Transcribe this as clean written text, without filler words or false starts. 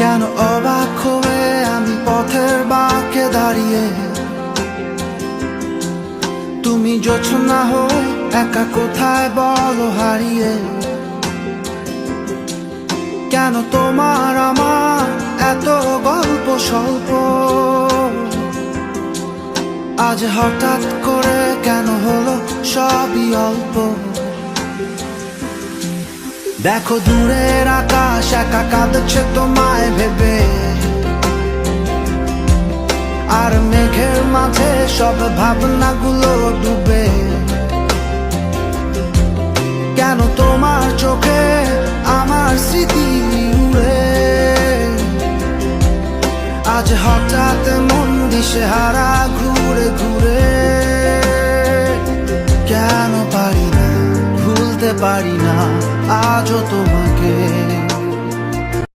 কেন অবাক হয়ে আমি পথের বাঁকে দাঁড়িয়ে, তুমি জোছনা হয়ে একা কোথায় বলো হারিয়ে। কেন তোমার আমার এত গল্প স্বল্প, আজ হঠাৎ করে কেন হলো সবই অল্প। দেখো দূরের আকাশ একা কাঁদছে তোমায় ভেবে, আর মেঘের মাঝে সব ভাবনাগুলো ডুবে। কেন তোমার চোখে আমার স্মৃতি উড়ে, আজ হঠাৎ মন দিশেহারা ঘুরে ঘুরে। কেন পারি না, ভুলতে পারি না আজও তোমায়।